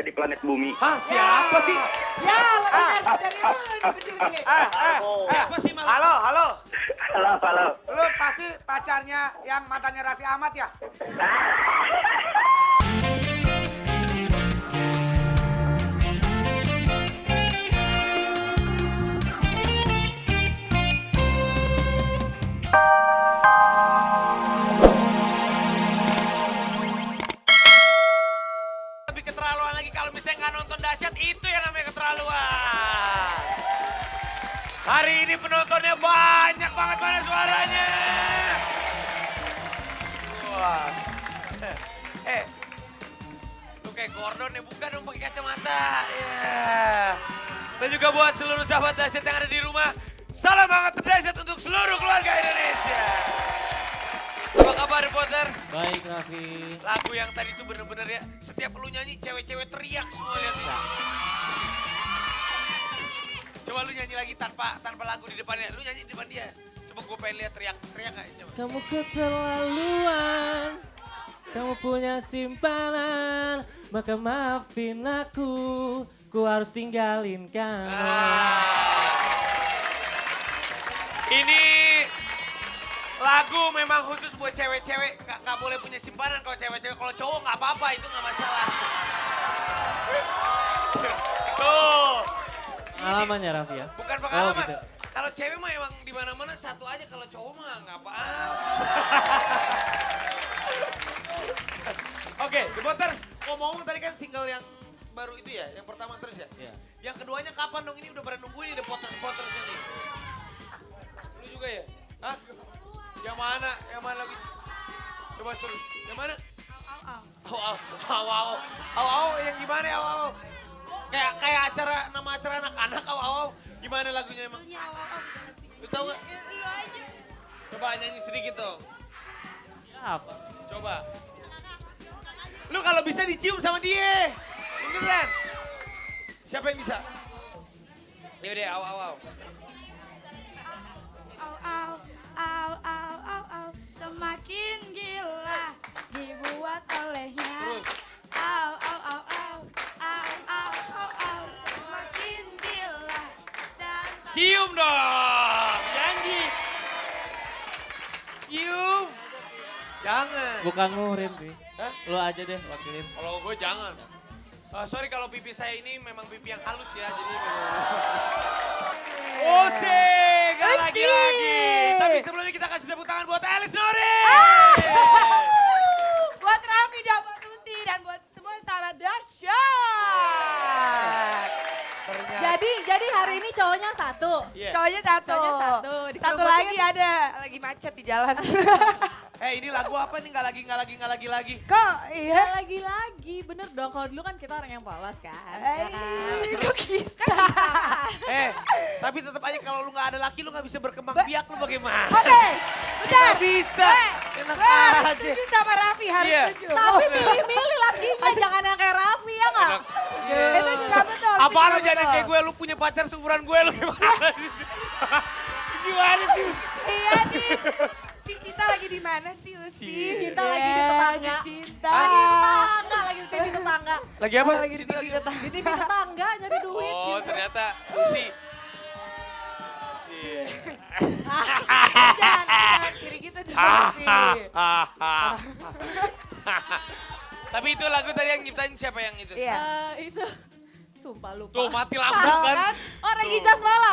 di planet bumi. Hah, siapa sih? Ya, lepas dari lu ini peduli. Siapa sih malah? Halo, halo. Halo. Lu pasti pacarnya yang mantannya Raffi Ahmad ya? Lebih keterlaluan lagi kalau misalnya nggak nonton dahsyat, itu yang namanya keterlaluan. Hari ini penontonnya banyak banget, mana suaranya? Wah. Lu kayak Gordon ya, bukan dong pakai kacamata. Ya. Dan juga buat seluruh sahabat dahsyat yang ada di rumah, salam hangat terdahsyat untuk seluruh keluarga Indonesia. Apa kabar reporter? Baik Raffi. Lagu yang tadi tuh bener-bener ya, setiap lu nyanyi cewek-cewek teriak semua, lihat nih. Coba lu nyanyi lagi tanpa lagu di depannya, lu nyanyi di depan dia. Coba gue pengen lihat teriak gak? Coba. Kamu keterlaluan, kamu punya simpanan, maka maafin aku harus tinggalin kamu. Ini lagu memang khusus buat cewek-cewek, gak boleh punya simpanan kalau cewek-cewek. Kalau cowok gak apa-apa, itu gak masalah. Tuh. Pengalamannya Raffi ya? Bukan pengalaman. Oh, gitu. Kalau cewek mah emang di mana-mana satu aja, kalau cowok mah nggak apa-apa. Oke, reporter, ngomong tadi kan single yang baru itu ya, yang pertama terus ya? Iya. Yang keduanya kapan dong? Ini udah pada nungguin nih reporter-reporternya nih. Lu juga ya? Hah? Yang mana? Yang mana lagi? Coba suruh. Yang mana? Au, yang gimana ya? Au. Kayak acara, nama acara anak-anak, au. Gimana lagunya emang? Lu tau gak? Coba nyanyi sedikit dong. Apa? Coba. Lu kalau bisa dicium sama dia. Beneran. Siapa yang bisa? Yaudah, au. Au, semakin gila dibuat olehnya. Terus. Au, semakin gila dan Cium dong. Janji. Cium. Jangan. Bukan muhrim Pi. Hah? Lu aja deh wakilin. Kalau gue jangan. Sorry kalau pipi saya ini memang pipi yang halus ya, jadi gak lagi-lagi. Tapi sebelumnya kita kasih tepuk tangan buat Elis Nuri. Buat Raffi dan buat Usi dan buat semua sahabat dahsyat. Jadi hari ini cowoknya satu. Iya. Cowoknya satu. Cowoknya satu. Satu lagi ada, lagi macet di jalan. Ini lagu apa nih? Nggak lagi. Kok Ya iya? lagi-lagi, bener dong. Kalau dulu kan kita orang yang polos kan. Kok kita? Tapi tetap aja kalau lu nggak ada laki, lu nggak bisa berkembang biak, lu bagaimana? Oke, bentar. Nggak bisa. Enak Gue harus aja. setuju sama Raffi, harus Iya. setuju. Tapi milih-milih lakinya, jangan yang kayak Raffi ya nggak? Enak. Itu juga betul. itu Apa lu juga jadi betul. kayak gue, lu punya pacar seumuran gue, lu gimana? Gimana sih? Iya nih. Si Cinta lagi di mana sih, Usi? Cinta lagi di tetangga. Cinta. Lagi di tetangga, lagi di TV tetangga. Lagi apa? Lagi di TV tetangga. Di TV tetangga nyari duit. Oh, gitu. ternyata Usi. Jangan kiri gitu dong, Raffi. Tapi itu lagu tadi yang nyiptain siapa yang itu? Iya. Itu sumpah lupa. Tuh mati lampu Tahu kan? kan? Oh,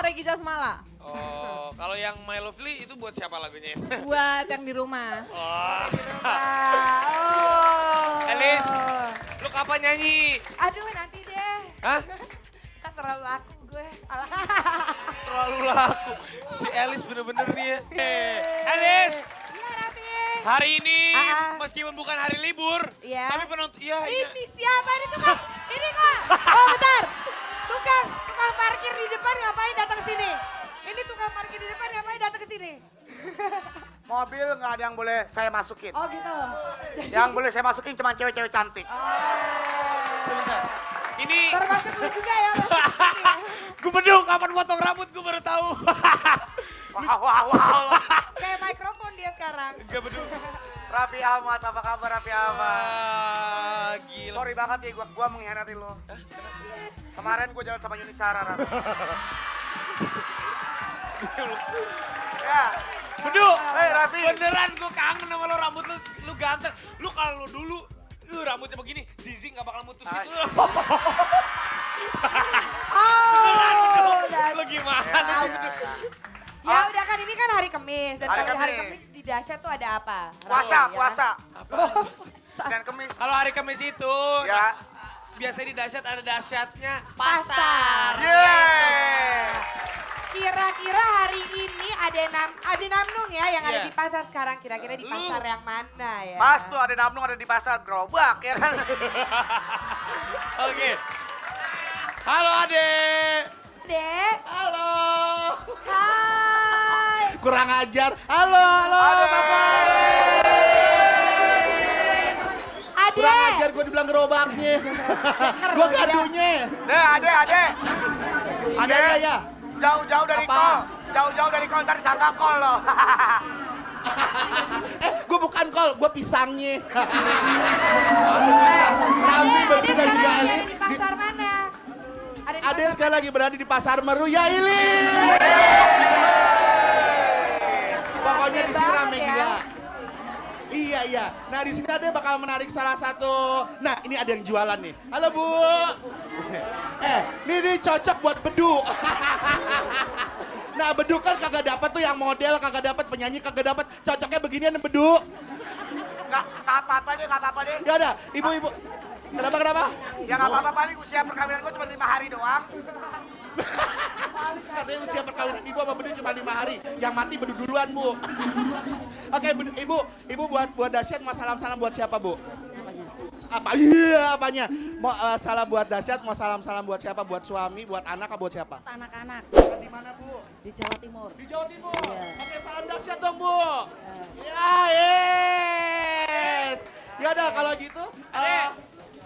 Regi Jasmala. Oh, kalau yang My Lovely itu buat siapa lagunya? Buat yang di rumah. Oh. Oh. Elis, lu kapan nyanyi? Aduh nanti deh. Hah? Kan terlalu laku gue. Terlalu laku. Si Elis bener-bener nih ya. Elis, Iya Raffi. hari ini Ah. meskipun bukan hari libur, Iya. tapi penonton, iya. Ini siapa ini tukang? Ini kok? Oh bentar. Tukang parkir di depan ngapain datang ke sini? Ini tukang parkir di depan ngapain datang ke sini? Mobil nggak ada yang boleh saya masukin. Oh gitu. Yang boleh saya masukin cuma cewek-cewek cantik. Sebentar. Ini Termasuk lu juga ya. masuk ke sini ya. gue bedung kapan potong rambut gue baru tahu. Wow. Kayak mikrofon dia sekarang. Enggak bedung. Raffi Ahmad, apa kabar Raffi Ahmad? Gila. Sorry banget ya, gua mengkhianati lo. Kemarin gua jalan sama Yuni Sarah, Raffi. Ya. Bedu, Raffi. beneran gue kangen sama lo, rambut lu ganteng. Lu kalau dulu, rambutnya begini, Zizi gak bakal mutusin lu. Beneran, Bedu. Lu gimana? Ya udah kan ini kan hari Kamis dan Hari kalau hari Kamis. Kamis di dahsyat tuh ada apa? Puasa, Rafi, ya puasa. kan? Dan Kemis. Kalau hari Kamis itu, Ya. biasanya di dahsyat ada dahsyatnya Pasar. Yeay. Kira-kira hari ini ada Namnung ya yang ada Iya. di pasar sekarang. Kira-kira di Lu. pasar yang mana ya? Pas tuh ada Namnung ada di pasar, gerobak ya kan. Oke. Halo Ade. Dek, Halo. hai. Kurang ajar. Halo, halo. Halo, Bapak. Ade. Kurang ajar gue dibilang gerobaknya. Gue gadunya. Ade. Ade. Ya. Jauh-jauh dari Apa? kol. Jauh-jauh dari kol, ntar disangka kol loh. Gue bukan kol, gue pisangnya. Ade Raffi berdua sekarang juga lagi Ali. ada di pasar mana? Ada di Ade pasar sekali lagi berada di Pasar Meru, ya Ili. Pokoknya di sini banget rame ya. gila. Iya. Nah di sini Ade bakal menarik salah satu. Nah ini ada yang jualan nih. Halo Bu. Ini cocok buat bedu. Nah bedu kan kagak dapat tuh yang model, kagak dapat penyanyi, kagak dapat. Cocoknya beginian bedu. Nggak apa-apa deh. Ya udah, ibu-ibu. Kenapa? Ya nggak apa-apa, paling usia perkawinan gue cuma 5 hari doang. Katanya usia perkawinan ibu sama bedu cuma 5 hari. Yang mati bedu duluan, Bu. Oke, ibu buat dahsyat mau salam-salam buat siapa, Bu? Apa? Iya, apanya? Mau salam buat dahsyat, mau salam-salam buat siapa? Buat suami, buat anak, buat siapa? Anak-anak Di mana, Bu? di Jawa Timur. Di Jawa Timur. Iya. Oke, salam dahsyat dong, Bu. Ya, yes. Ya udah kalau gitu.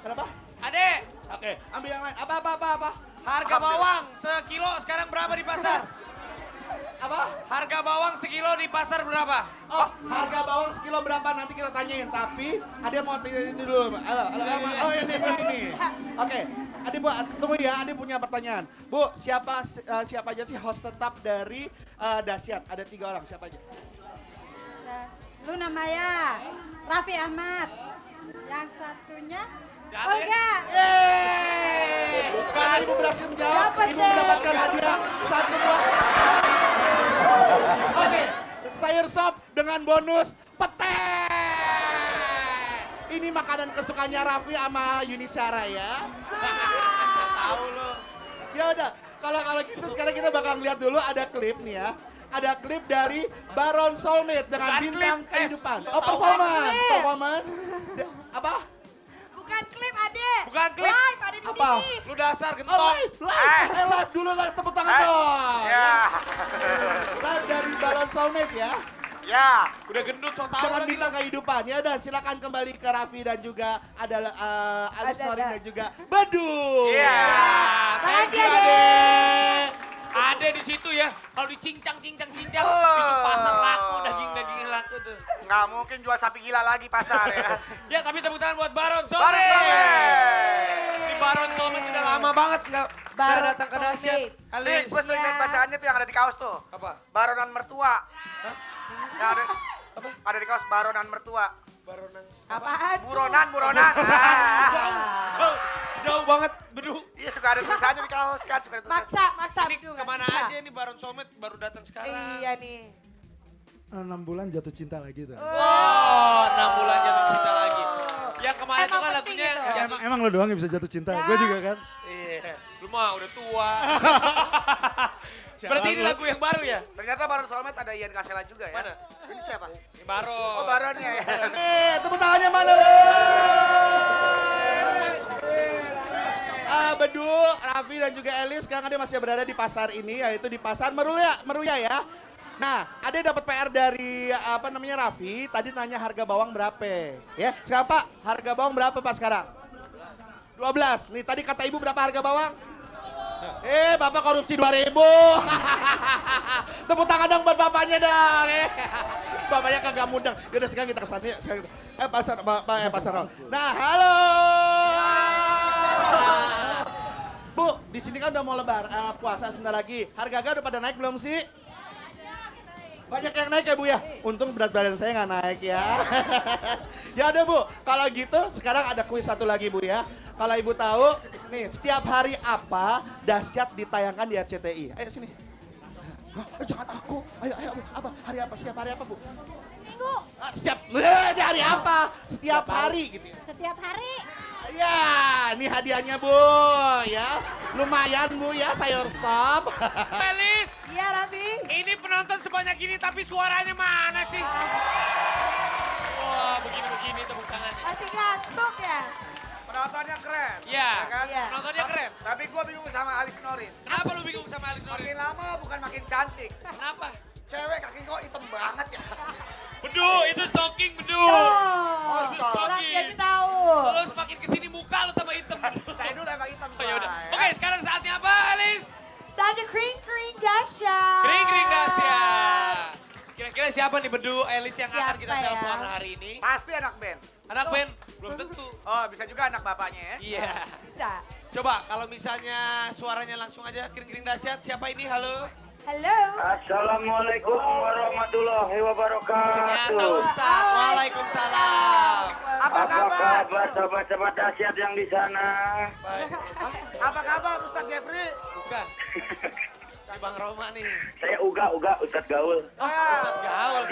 Kenapa? Ade, Oke, ambil yang lain. Apa? harga bawang sekilo sekarang berapa di pasar? Apa? Harga bawang sekilo di pasar berapa? Oh, harga bawang sekilo berapa nanti kita tanyain. Tapi ada mau ini dulu. Halo. Oh, ini. Oke. Adi Bu, tunggu ya. Adi punya pertanyaan. Bu, siapa aja sih host tetap dari Dahsyat? Ada 3 orang. Siapa aja? Lu namanya Raffi Ahmad. Yang satunya Ade. Olga. Yeay! Karena Ibu berhasil menjawab, Dapat Ibu deh. mendapatkan hadiah 1 buah. Oke, sayur sop dengan bonus pete. Ini makanan kesukaannya Raffi sama Yuni Syara ya. Tahu lo. Ya udah, kalau gitu sekarang kita bakal lihat dulu ada klip nih ya. Ada klip dari Baron Soulmate dengan Bukan bintang klip, kehidupan. so Oh, tau. Klip. performance. Apa? Bukan klip Ade. Bukan klip. Live ada di Apa? TV. Lu dasar Oh, gentong. live dulu lah, tepuk tangan dong. Ya. Live dari Baron Soulmate ya. Ya. Udah gendut so tau Dengan lagi. bintang kehidupan. Ya udah, silakan kembali ke Raffi dan juga ada Alice Ada. Norin dan juga Badu. Iya. Thank Makasih, you, Ade. Ade di situ ya. Kalau dicincang, itu Oh. pasar laku, daging-dagingnya laku tuh. Nggak mungkin jual sapi gila lagi pasar ya. Ya tapi tepuk tangan buat Baron Baron Soulmate. Soulmate. Di Baron Soulmate udah lama banget nggak Baron datang ke Dahsyat. Soulmate. Nih, Alis. gue sering lihat Iya. bacaannya tuh yang ada di kaos tuh. Apa? Baronan mertua. Yang ada ada di kaos baronan mertua. Baronan. Apaan? Buronan. Ah. Jauh banget, Bedu. Iya suka ada tulisannya di kaos kan, suka ada tulisan. Maksa. Ini Bedu, kemana maksa. aja nih Baron Soulmate baru datang sekarang. Iya nih. 6 bulan jatuh cinta lagi tuh. Oh, 6 bulan jatuh cinta lagi. Yang kemarin Emang tuh kan penting lagunya itu. yang Emang lo doang yang bisa jatuh cinta, Ya. gue juga kan. Iya, lu mah udah tua. Berarti ini lagu yang baru ya? Ternyata Baron Soulmate ada Ian Kasela juga ya. Mana? Ini siapa? Ini Baron. Oh Baronnya ya. Tepuk tangannya mana? Bedu, Raffi dan juga Elis sekarang Ade masih berada di pasar ini, yaitu di pasar Meruya ya. Nah, Ade dapat PR dari Raffi. Tadi tanya harga bawang berapa? Ya, sekarang Pak, harga bawang berapa Pak sekarang? 12. Nih tadi kata Ibu berapa harga bawang? Bapak korupsi 2.000. Tepuk tangan dong buat bapaknya dong. Bapaknya kagak mudeng. Yaudah sekarang kita kesana ya. Pasar. Nah, halo. Bu, di sini kan udah mau puasa sebentar lagi. Harga udah pada naik belum sih? Banyak yang naik ya Bu ya? Untung berat badan saya nggak naik ya. Ya udah Bu, kalau gitu sekarang ada kuis satu lagi Bu ya. Kalau Ibu tahu, nih setiap hari apa dahsyat ditayangkan di RCTI. Ayo sini. Jangan aku. Ayo Bu, apa? Hari apa? Setiap hari apa Bu? Minggu. Di hari apa? Setiap hari gitu ya. Setiap hari. Ya, ini hadiahnya Bu ya. Lumayan Bu ya, sayur sop. Elis, Iya Raffi. ini penonton sebanyak ini tapi suaranya mana sih? Wah, begini-begini tepuk tangannya. Masih ngantuk ya? Penontonnya keren. Iya, kan? Iya. penontonnya keren. Tapi gua bingung sama Alis Norin. Kenapa lu bingung sama Alex Norin? Makin lama bukan makin cantik. Kenapa? Cewek kaki kok hitam banget ya. Bedu, itu stalking Bedu. Oh, Itu stalking. Raffi aja tahu. Lo semakin kesini muka lo tambah hitam. Saya dulu emang hitam. Oh, yaudah. Say. Oke, sekarang saatnya apa, Alis? Saja kering dahsyat. Kering dahsyat. Kira-kira siapa nih Bedu, Elis yang akan Siapa kita ya? telepon hari ini? Pasti anak band. Anak band? Belum tentu. Oh, bisa juga anak bapaknya ya. Iya. Bisa. Coba kalau misalnya suaranya langsung aja kering-kering dahsyat. Siapa ini? Halo? Halo. Assalamualaikum warahmatullahi Ternyata wabarakatuh. Ustaz. Waalaikumsalam. Apa Apa kabar? kabar sobat-sobat dahsyat yang di sana? Baik. Apa kabar Ustadz Jeffrey? Bukan. Ini Bang Roma nih. Saya Uga, Ustadz Gaul. Oh, Ustaz Gaul.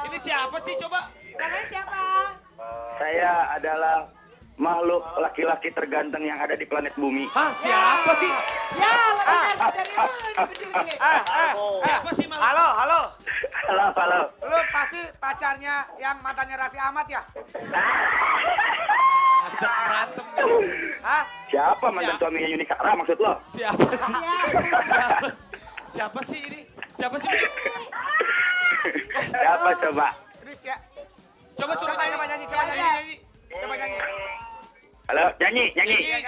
Ini siapa sih coba? Namanya siapa? Saya adalah makhluk laki-laki terganteng yang ada di planet bumi. Hah? Siapa sih? Ya, lebih dari lu nih Bedu nih. Siapa sih malah? Halo, halo. Halo. Lu pasti pacarnya yang mantannya Raffi Ahmad ya? Ada berantem nih. Hah? Siapa mantan suaminya Yuni Sakra maksud lo? Siapa sih? Ya. Siapa sih ini? Siapa sih? Siapa coba? Chris ya? Coba suruh Coba nyanyi. nyanyi, coba nyanyi. Coba nyanyi. Halo, nyanyi. Nyanyi. Ayo,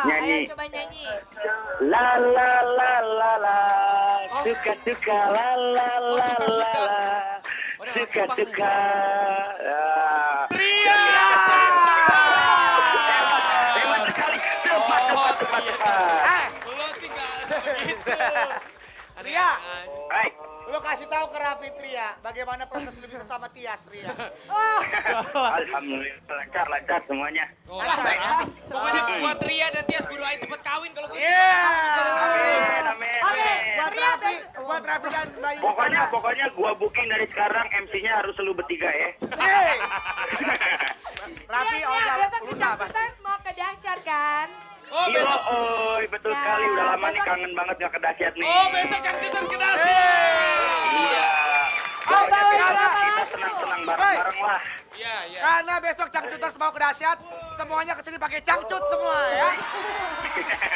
Nyanyi. ayo coba nyanyi. La la la la la. Suka la la la la la. Suka. Tria! Hebat sekali. Cepat. Lo sih nggak begitu. Ria. Baik. Lu kasih tahu ke Raffi Tria bagaimana proses lu bisa sama Tias Ria. Alhamdulillah lancar semuanya. Pokoknya buat Ria dan Tias gue doain cepet kawin kalau gue. Iya. Amin. Oke, Buat Ria Raffi, buat Raffi dan Bayu. Pokoknya gua booking dari sekarang MC-nya harus lu bertiga ya. Hei. Raffi, Ria, oh Ria, ya, besok di lupa pasti. Camputers mau ke dahsyat kan? Oh Iya, besok. betul Ya, sekali. Udah lama nih besok- kangen banget gak ke dahsyat nih. Oh besok yang kita kenal. Iya. Mau bawain karena berapa Kita lagu? senang-senang bareng-bareng lah. Iya, iya. Karena besok Cangcuters mau ke dahsyat, semuanya kesini pakai cangcut semua ya.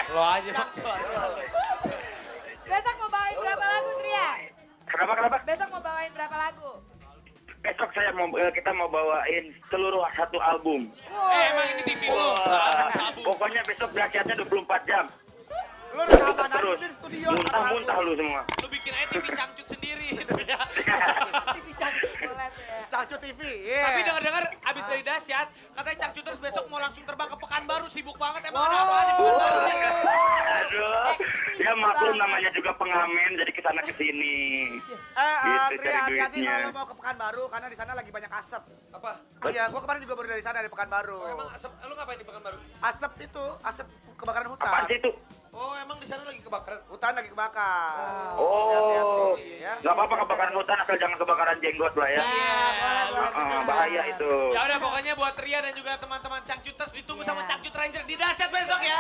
Lo aja. Besok mau bawain berapa lagu, Tria? Kenapa? Besok mau bawain berapa lagu? Besok kita mau bawain seluruh satu album. Emang ini TV lo. Pokoknya besok dahsyatnya 24 jam. Lu udah sama Terus di studio. muntah-muntah lu semua. Lu bikin aja TV cangcut sendiri. TV cantik boleh tuh ya. Cangcut TV, iya. Tapi dengar-dengar abis dari dahsyat, katanya Cangcuters besok mau langsung terbang ke Pekanbaru, sibuk banget emang ada apa aja di Pekanbaru. Aduh, ya maklum namanya juga pengamen jadi kesana kesini. Gitu, Tria, cari hati-hati duitnya. kalau mau ke Pekanbaru karena di sana lagi banyak asap. Apa? Iya, gua kemarin juga baru dari sana dari Pekanbaru. Oh, emang asap, lu ngapain di Pekanbaru? Asap itu, asap kebakaran hutan. Apaan sih itu? Oh, emang di sana lagi kebakaran? Hutan lagi kebakar. Oh, Hati-hati, ya. nggak apa-apa kebakaran hutan asal jangan kebakaran jenggot lah ya. Boleh. Bahaya itu. Ya udah pokoknya buat Ria dan juga teman-teman Cangcuters ditunggu sama Cangcut Ranger di dahsyat besok ya.